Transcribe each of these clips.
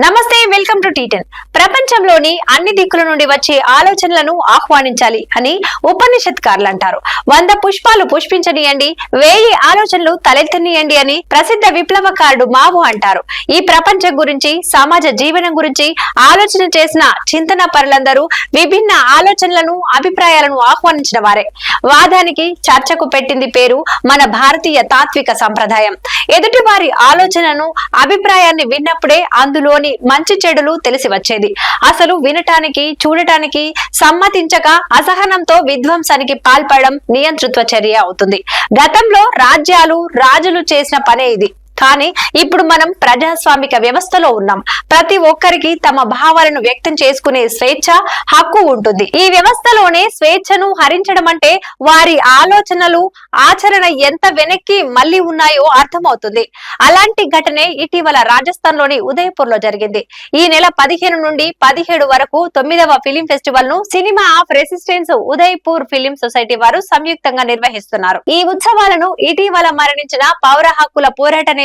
నమస్తే, welcome to టీ10. ప్రపంచంలోని అన్ని దిక్కుల నుండి వచ్చే ఆలోచనలను ఆహ్వానించాలి అని ఉపనిషత్కారులు అంటారు. 100 పుష్పాలు పుష్పించనియండి, 1000 ఆలోచనలు తలెత్తనియండి అని ప్రసిద్ధ విప్లవకారుడు మావో అంటారు. ఈ ప్రపంచం గురించి, సమాజ జీవనం గురించి ఆలోచన చేసిన చింతన పరులందరూ విభిన్న ఆలోచనలను, అభిప్రాయాలను ఆహ్వానించిన వారే. వాదానికి, చర్చకు పెట్టింది పేరు మన భారతీయ తాత్విక సంప్రదాయం. ఎదుటి వారి ఆలోచనను, అభిప్రాయాన్ని విన్నప్పుడే అందులోని మంచి చెడులు తెలిసి వచ్చేది. అసలు వినటానికి, చూడటానికి సమ్మతించక అసహనంతో విధ్వంసానికి పాల్పడడం నియంతృత్వ చర్య అవుతుంది. గతంలో రాజ్యాలు, రాజులు చేసిన పనే ఇది. కానీ ఇప్పుడు మనం ప్రజాస్వామిక వ్యవస్థలో ఉన్నాం. ప్రతి ఒక్కరికి తమ భావాలను వ్యక్తం చేసుకునే స్వేచ్ఛ, హక్కు ఉంటుంది. ఈ వ్యవస్థలోనే స్వేచ్ఛను హరించడం అంటే వారి ఆలోచనలు, ఆచరణ ఎంత వెనక్కి మళ్లీ ఉన్నాయో అర్థమవుతుంది. అలాంటి ఘటనే ఇటీవల రాజస్థాన్ లోని ఉదయపూర్ లో జరిగింది. ఈ నెల 15 నుండి 17 వరకు 9వ ఫిలిం ఫెస్టివల్ ను cinema of resistance Udaipur film society వారు సంయుక్తంగా నిర్వహిస్తున్నారు. ఈ ఉత్సవాలను ఇటీవల మరణించిన పౌర హక్కుల పోరాట నేత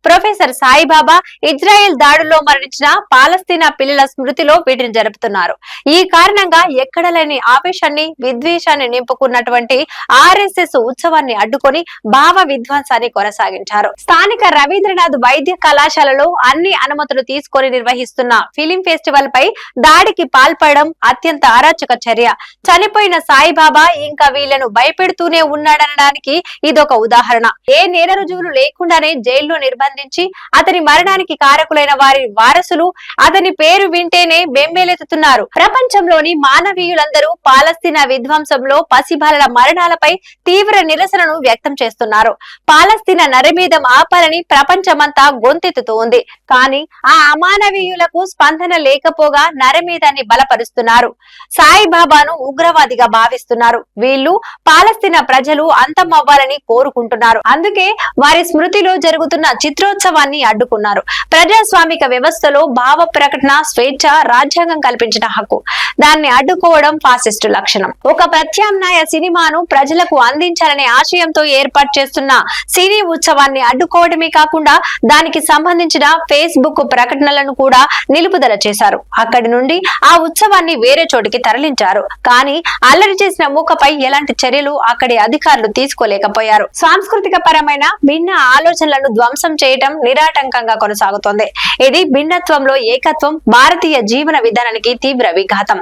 ప్రొఫెసర్ సాయిబాబా, ఇజ్రాయెల్ దాడుల్లో మరణించిన పాలస్తీనా పిల్లల స్మృతిలో వీటిని జరుపుతున్నారు. ఈ కారణంగా ఎక్కడ లేని ఆవేశాన్ని, విద్వేషాన్ని నింపుకున్నటువంటి ఆర్ఎస్ఎస్ ఉత్సవాన్ని అడ్డుకొని భావ విధ్వంసాన్ని కొనసాగించారు. స్థానిక రవీంద్రనాథ్ వైద్య కళాశాలలో అన్ని అనుమతులు తీసుకొని నిర్వహిస్తున్న ఫిలిం ఫెస్టివల్ పై దాడికి పాల్పడడం అత్యంత అరాచక చర్య. చనిపోయిన సాయిబాబా ఇంకా వీళ్లను భయపెడుతూనే ఉన్నాడనడానికి ఇదొక ఉదాహరణ. ఏ నేర రుజువులు లేకుండానే జైల్లో నిర్బంధించి అతని మరణానికి కారకులైన వారి వారసులు అతని పేరు వింటేనే బెంబేలెత్తుతున్నారు. ప్రపంచంలోని మానవీయులందరూ పాలస్తీనా విధ్వంసంలో పసిబాలల మరణాలపై తీవ్ర నిరసనను వ్యక్తం చేస్తున్నారు. పాలస్తీనా నరమేధం ఆపాలని ప్రపంచమంతా గొంతెత్తుతూ ఉంది. కానీ ఆ అమానవీయులకు స్పందన లేకపోగా నరమేధాన్ని బలపరుస్తున్నారు. సాయిబాబాను ఉగ్రవాదిగా భావిస్తున్నారు. వీళ్లు పాలస్తీనా ప్రజలు అంతమవ్వాలని కోరుకుంటున్నారు. అందుకే వారి స్మృతిలో జరుగుతున్న చిత్రోత్సవాన్ని అడ్డుకున్నారు. ప్రజాస్వామిక వ్యవస్థలో భావ ప్రకటన స్వేచ్ఛ రాజ్యాంగం కల్పించిన హక్కు. దాన్ని అడ్డుకోవడం ఫాసిస్టు లక్షణం. ఒక ప్రత్యామ్నాయ సినిమాను ప్రజలకు అందించాలనే ఆశయంతో ఏర్పాటు చేస్తున్న సినీ ఉత్సవాన్ని అడ్డుకోవడమే కాకుండా దానికి సంబంధించిన ఫేస్బుక్ ప్రకటనలను కూడా నిలుపుదల చేశారు. అక్కడి నుండి ఆ ఉత్సవాన్ని వేరే చోటికి తరలించారు. కానీ అల్లరి చేసిన మూకపై ఎలాంటి చర్యలు అక్కడి అధికారులు తీసుకోలేకపోయారు. సాంస్కృతిక పరమైన భిన్న ఆలోచనలను ధ్వంసం చేయటం నిరాటంకంగా కొనసాగుతోంది. ఇది భిన్నత్వంలో ఏకత్వం, భారతీయ జీవన విధానానికి తీవ్ర విఘాతం.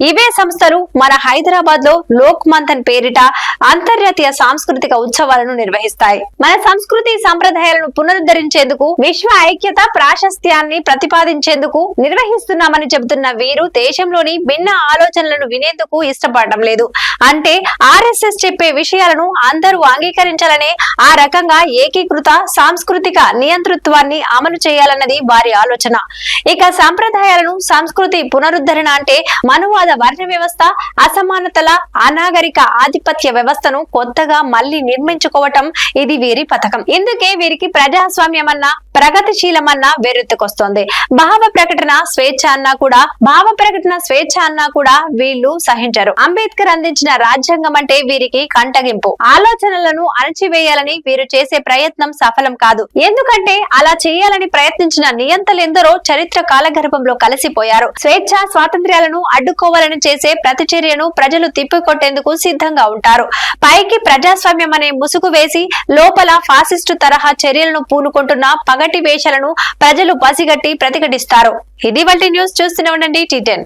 ఇవే సంస్థలు మన హైదరాబాద్ లో లోక్ మంథన్ పేరిట అంతర్జాతీయ సాంస్కృతిక ఉత్సవాలను నిర్వహిస్తాయి. మన సంస్కృతి సంప్రదాయాలను పునరుద్ధరించేందుకు, విశ్వ ఐక్యత ప్రాశస్త్యాన్ని ప్రతిపాదించేందుకు నిర్వహిస్తున్నామని చెబుతున్న వీరు దేశంలోని భిన్న ఆలోచనలను వినేందుకు ఇష్టపడడం లేదు. అంటే ఆర్ఎస్ఎస్ చెప్పే విషయాలను అందరూ అంగీకరించాలనే ఆ రకంగా ఏకీకృత సాంస్కృతిక నియంతృత్వాన్ని అమలు చేయాలన్నది వారి ఆలోచన. ఇక సంప్రదాయాలను, సంస్కృతి పునరుద్ధరణ అంటే మనువాద వర్ణ వ్యవస్థ, అసమానతల అనాగరిక ఆధిపత్య వ్యవస్థను కొత్తగా మళ్లీ నిర్మించుకోవటం ఇది వీరి పథకం. ఇందుకే వీరికి ప్రజాస్వామ్యమన్నా, ప్రగతిశీలమన్నా వెర్రెత్తుకొస్తోంది. భావ ప్రకటన స్వేచ్ఛ అన్నా కూడా వీళ్లు సహించరు. అంబేద్కర్ అందించిన రాజ్యాంగం అంటే వీరికి కంటగింపు. ఆలోచనలను అణచివేయాలని వీరు చేసే ప్రయత్నం సఫలం కాదు. ఎందుకంటే అలా చేయాలని ప్రయత్నించిన నియంతలెందరో చరిత్ర కాలగర్భంలో కలిసిపోయారు. స్వేచ్ఛ, స్వాతంత్ర్యాలను అడ్డుకోవాలని చేసే ప్రతిచర్యను ప్రజలు తిప్పికొట్టేందుకు సిద్ధంగా ఉంటారు. పైకి ప్రజాస్వామ్యం అనే ముసుగు వేసి లోపల ఫాసిస్టు తరహా చర్యలను పూనుకుంటున్న పగటి వేషాలను ప్రజలు పసిగట్టి ప్రతిఘటిస్తారు. ఇది వాటి న్యూస్. చూస్తూనే ఉండండి టీ10.